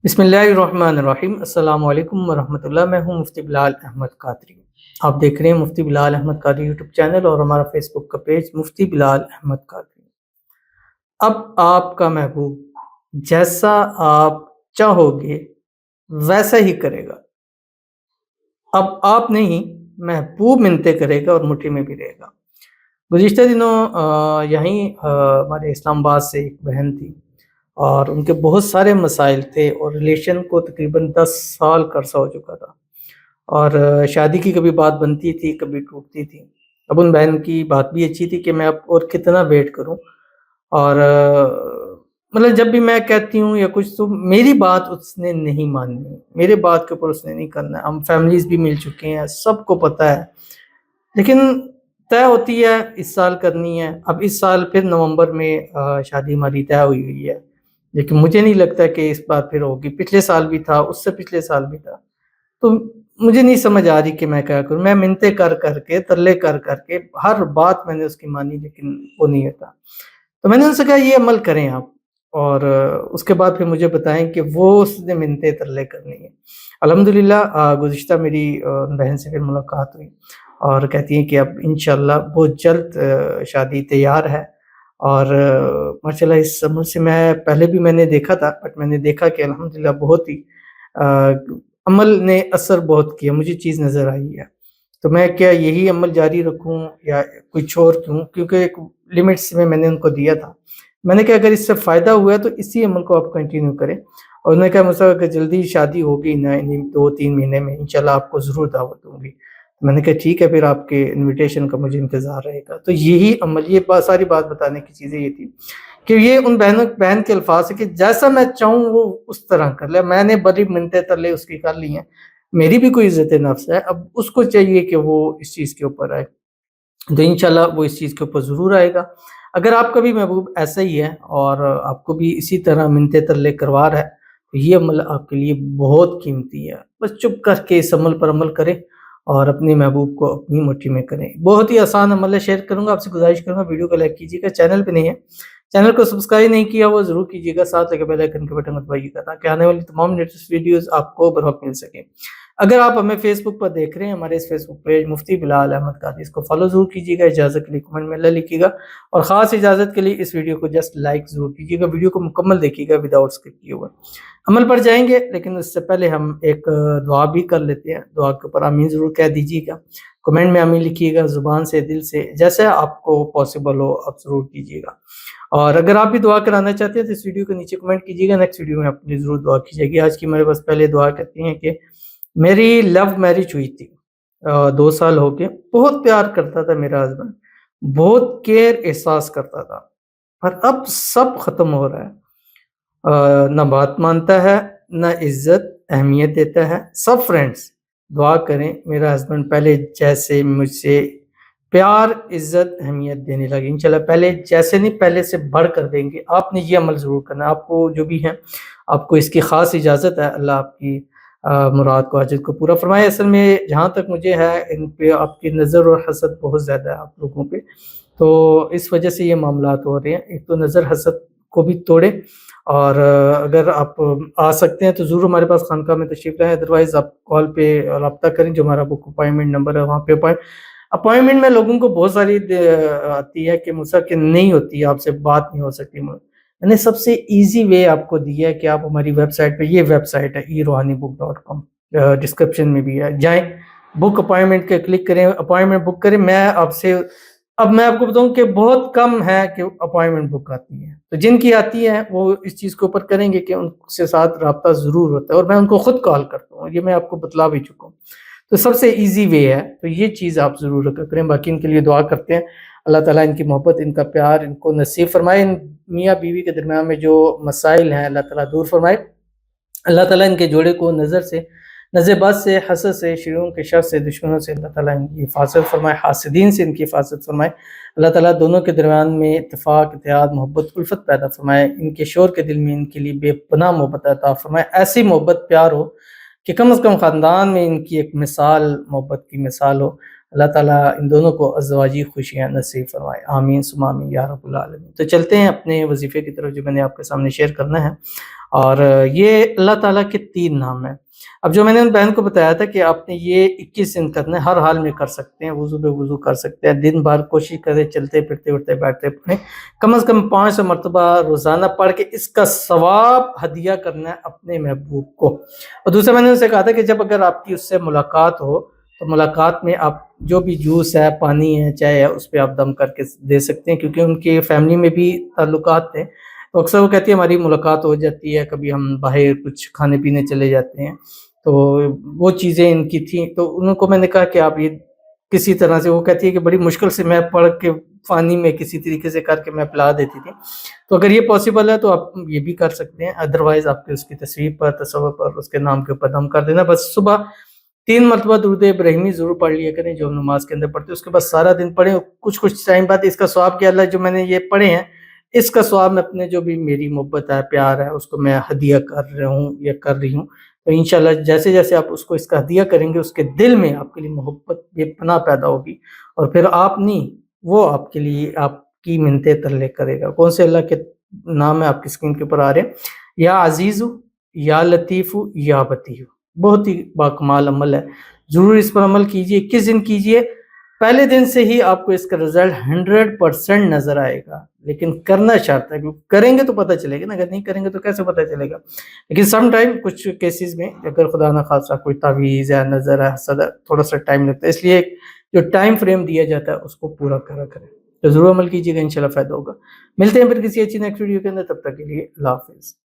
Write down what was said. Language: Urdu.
بسم اللہ الرحمن الرحیم۔ السلام علیکم ورحمۃ اللہ۔ میں ہوں مفتی بلال احمد قادری۔ آپ دیکھ رہے ہیں مفتی بلال احمد قادری یوٹیوب چینل اور ہمارا فیس بک کا پیج مفتی بلال احمد قادری۔ اب آپ کا محبوب جیسا آپ چاہو گے ویسا ہی کرے گا۔ اب آپ نہیں، محبوب منتیں کرے گا اور مٹھی میں بھی رہے گا۔ گزشتہ دنوں یہیں ہمارے اسلام آباد سے ایک بہن تھی اور ان کے بہت سارے مسائل تھے اور ریلیشن کو تقریباً 10 سال کا عرصہ ہو چکا تھا اور شادی کی کبھی بات بنتی تھی کبھی ٹوٹتی تھی۔ اب ان بہن کی بات بھی اچھی تھی کہ میں اب اور کتنا ویٹ کروں، اور مطلب جب بھی میں کہتی ہوں یا کچھ تو میری بات اس نے نہیں ماننی، میرے بات کے اوپر اس نے نہیں کرنا ہے۔ ہم فیملیز بھی مل چکے ہیں، سب کو پتہ ہے، لیکن طے ہوتی ہے اس سال کرنی ہے۔ اب اس سال پھر نومبر میں شادی ہماری طے ہوئی ہے، لیکن مجھے نہیں لگتا کہ اس بار پھر ہوگی۔ پچھلے سال بھی تھا، اس سے پچھلے سال بھی تھا، تو مجھے نہیں سمجھ آ رہی کہ میں کیا کروں۔ میں منتیں کر کر کے، ترلے کر کر کے، ہر بات میں نے اس کی مانی، لیکن وہ نہیں ہوتا۔ تو میں نے ان سے کہا یہ عمل کریں آپ، اور اس کے بعد پھر مجھے بتائیں کہ وہ اس نے منتیں ترلے کرنی ہیں۔ الحمدللہ گزشتہ میری بہن سے پھر ملاقات ہوئی اور کہتی ہیں کہ اب انشاءاللہ بہت جلد شادی تیار ہے، اور ماشاءاللہ اس عمل سے میں پہلے بھی میں نے دیکھا تھا، بٹ میں نے دیکھا کہ الحمدللہ بہت ہی عمل نے اثر بہت کیا، مجھے چیز نظر آئی ہے۔ تو میں کیا یہی عمل جاری رکھوں یا کچھ اور کیوں، کیونکہ ایک لمٹس میں نے ان کو دیا تھا۔ میں نے کہا اگر اس سے فائدہ ہوا ہے تو اسی عمل کو آپ کنٹینیو کریں، اور انہوں نے کہا مجھ سے اگر جلدی شادی ہوگی نا 2-3 مہینے میں انشاءاللہ آپ کو ضرور دعوت دوں گی۔ میں نے کہا ٹھیک ہے، پھر آپ کے انویٹیشن کا مجھے انتظار رہے گا۔ تو یہی عمل، یہ ساری بات بتانے کی چیزیں یہ تھی کہ یہ ان بہن کے الفاظ ہے کہ جیسا میں چاہوں وہ اس طرح کر لے۔ میں نے بڑی منتیں ترلے اس کی کر لی ہیں، میری بھی کوئی عزت نفس ہے، اب اس کو چاہیے کہ وہ اس چیز کے اوپر آئے، تو انشاءاللہ وہ اس چیز کے اوپر ضرور آئے گا۔ اگر آپ کا بھی محبوب ایسا ہی ہے اور آپ کو بھی اسی طرح منتیں ترلے کروا رہا ہے تو یہ عمل آپ کے لیے بہت قیمتی ہے۔ بس چپ کر کے اس عمل پر عمل کریں اور اپنے محبوب کو اپنی مٹھی میں کریں۔ بہت ہی آسان عمل ہے، شیئر کروں گا، آپ سے گزارش کروں گا ویڈیو کو لائک کیجیے گا، چینل پہ نہیں ہے چینل کو سبسکرائب نہیں کیا وہ ضرور کیجیے گا، ساتھ لگے بیل آئیکن کے بٹن کو دبائیے گا تاکہ آنے والی تمام لیٹسٹ ویڈیوز آپ کو بروقت مل سکیں۔ اگر آپ ہمیں فیس بک پر دیکھ رہے ہیں، ہمارے اس فیس بک پیج مفتی بلال احمد قادری، اس کو فالو ضرور کیجیے گا، اجازت کے لیے کمنٹ میں اللہ لکھیے گا، اور خاص اجازت کے لیے اس ویڈیو کو جسٹ لائک ضرور کیجیے گا، ویڈیو کو مکمل دیکھیے گا وداؤٹ اسکپ کیے ہوئے۔ عمل پر جائیں گے، لیکن اس سے پہلے ہم ایک دعا بھی کر لیتے ہیں۔ دعا کے اوپر آمین ضرور کہہ دیجیے گا، کمنٹ میں آمین لکھیے گا، زبان سے، دل سے، جیسے آپ کو پاسبل ہو آپ ضرور کیجیے گا۔ اور اگر آپ بھی دعا کرانا چاہتے ہیں تو اس ویڈیو کے نیچے کمنٹ کیجیے گا، نیکسٹ ویڈیو میں اپنی ضرور دعا کیجیے گی۔ آج کی میرے پاس پہلے دعا کہتی ہیں کہ میری لو میرج ہوئی تھی، 2 سال ہو گئے، بہت پیار کرتا تھا میرا ہسبینڈ، بہت کیئر احساس کرتا تھا، پر اب سب ختم ہو رہا ہے، نہ بات مانتا ہے، نہ عزت اہمیت دیتا ہے۔ سب فرینڈس دعا کریں میرا ہسبینڈ پہلے جیسے مجھ سے پیار عزت اہمیت دینے لگے، انشاءاللہ پہلے جیسے نہیں پہلے سے بڑھ کر دیں گے۔ آپ نے یہ عمل ضرور کرنا ہے، آپ کو جو بھی ہے آپ کو اس کی خاص اجازت ہے۔ اللہ آپ کی مراد کو حاجت کو پورا فرمائے۔ اصل میں جہاں تک مجھے ہے ان پہ آپ کی نظر اور حسد بہت زیادہ ہے آپ لوگوں پہ، تو اس وجہ سے یہ معاملات ہو رہے ہیں۔ ایک تو نظر حسد کو بھی توڑیں، اور اگر آپ آ سکتے ہیں تو ضرور ہمارے پاس خانقاہ میں تشریف لائیں، ادروائز آپ کال پہ رابطہ کریں، جو ہمارا بک اپائنٹمنٹ نمبر ہے وہاں پہ اپائنٹمنٹ میں لوگوں کو بہت ساری آتی ہے کہ مجھ سے کہ نہیں ہوتی، آپ سے بات نہیں ہو سکتی۔ میں نے سب سے ایزی وے آپ کو دیا ہے کہ آپ ہماری ویب سائٹ پہ، یہ ویب سائٹ ہے erohanibook.com، ڈسکرپشن میں بھی ہے، جائیں بک اپائنٹمنٹ کے کلک کریں، اپائنٹمنٹ بک کریں۔ میں آپ سے اب میں آپ کو بتاؤں کہ بہت کم ہے کہ اپائنٹمنٹ بک آتی ہے، تو جن کی آتی ہے وہ اس چیز کے اوپر کریں گے کہ ان سے ساتھ رابطہ ضرور ہوتا ہے، اور میں ان کو خود کال کرتا ہوں، یہ میں آپ کو بتلا بھی چکا ہوں۔ تو سب سے ایزی وے ہے، تو یہ چیز آپ ضرور کریں۔ باقی ان کے لیے دعا کرتے ہیں، اللہ تعالیٰ ان کی محبت، ان کا پیار ان کو نصیب فرمائے، ان میاں بیوی کے درمیان میں جو مسائل ہیں اللہ تعالیٰ دور فرمائے۔ اللہ تعالیٰ ان کے جوڑے کو نظر بد سے، حسد سے، شروں کے شر سے، دشمنوں سے اللہ تعالیٰ ان کی حفاظت فرمائے، حاسدین سے ان کی حفاظت فرمائے۔ اللہ تعالیٰ دونوں کے درمیان میں اتفاق، اتحاد، محبت، الفت پیدا فرمائے۔ ان کے شور کے دل میں ان کے لیے بے پناہ محبت عطا فرمائے، ایسی محبت پیار ہو کہ کم از کم خاندان میں ان کی ایک مثال، محبت کی مثال ہو۔ اللہ تعالیٰ ان دونوں کو ازدواجی خوشیاں نصیب فرمائے، آمین ثم آمین یا رب العالمین۔ تو چلتے ہیں اپنے وظیفے کی طرف جو میں نے آپ کے سامنے شیئر کرنا ہے، اور یہ اللہ تعالیٰ کے 3 نام ہیں۔ اب جو میں نے ان بہن کو بتایا تھا کہ آپ نے یہ 21 دن کرنا ہے، ہر حال میں کر سکتے ہیں، وضو بے وضو کر سکتے ہیں، دن بھر کوشش کریں چلتے پھرتے اٹھتے بیٹھتے پڑھیں، کم از کم 500 مرتبہ روزانہ پڑھ کے اس کا ثواب ہدیہ کرنا ہے اپنے محبوب کو۔ اور دوسرا میں نے ان سے کہا تھا کہ جب اگر آپ کی اس سے ملاقات ہو تو ملاقات میں آپ جو بھی جوس ہے، پانی ہے، چائے ہے، اس پہ آپ دم کر کے دے سکتے ہیں، کیونکہ ان کے فیملی میں بھی تعلقات تھے، تو اکثر وہ کہتی ہے ہماری ملاقات ہو جاتی ہے، کبھی ہم باہر کچھ کھانے پینے چلے جاتے ہیں، تو وہ چیزیں ان کی تھیں، تو ان کو میں نے کہا کہ آپ یہ کسی طرح سے، وہ کہتی ہے کہ بڑی مشکل سے میں پڑھ کے پانی میں کسی طریقے سے کر کے میں پلا دیتی تھی، تو اگر یہ پاسبل ہے تو آپ یہ بھی کر سکتے ہیں، ادروائز آپ کے اس کی تصویر پر، تصور پر، اس کے نام کے اوپر دم کر دینا۔ بس صبح 3 مرتبہ درود ابراہیمی ضرور پڑھ لیا کریں جو ہم نماز کے اندر پڑھتے ہیں، اس کے بعد سارا دن پڑھیں، کچھ ٹائم بعد اس کا ثواب کیا اللہ جو میں نے یہ پڑھے ہیں اس کا ثواب میں اپنے جو بھی میری محبت ہے، پیار ہے، اس کو میں ہدیہ کر رہا ہوں یا کر رہی ہوں، تو انشاءاللہ جیسے جیسے آپ اس کو اس کا ہدیہ کریں گے، اس کے دل میں آپ کے لیے محبت بے پناہ پیدا ہوگی، اور پھر آپ نہیں، وہ آپ کے لیے آپ کی منتیں ترلے کرے گا۔ کون سے اللہ کے نام ہے آپ کی اسکرین کے اوپر آ رہے ہیں؟ یا عزیز، یا لطیف، یا بطیع، بہت ہی باکمال عمل ہے، ضرور اس پر عمل کیجئے، 21 دن کیجئے، پہلے دن سے ہی آپ کو اس کا رزلٹ 100% نظر آئے گا، لیکن کرنا شرط ہے، کیونکہ کریں گے تو پتہ چلے گا نا، اگر نہیں کریں گے تو کیسے پتہ چلے گا؟ لیکن سم ٹائم کچھ کیسز میں اگر خدا نہ خاصہ کوئی تعویذ ہے، نظر ہے، حسد ہے، تھوڑا سا ٹائم لگتا ہے، اس لیے جو ٹائم فریم دیا جاتا ہے اس کو پورا کرا کریں، تو ضرور عمل کیجیے گا، انشاءاللہ فائدہ ہوگا۔ ملتے ہیں پھر کسی اچھی نیکسٹ ویڈیو کے اندر، تب تک کے لیے اللہ حافظ۔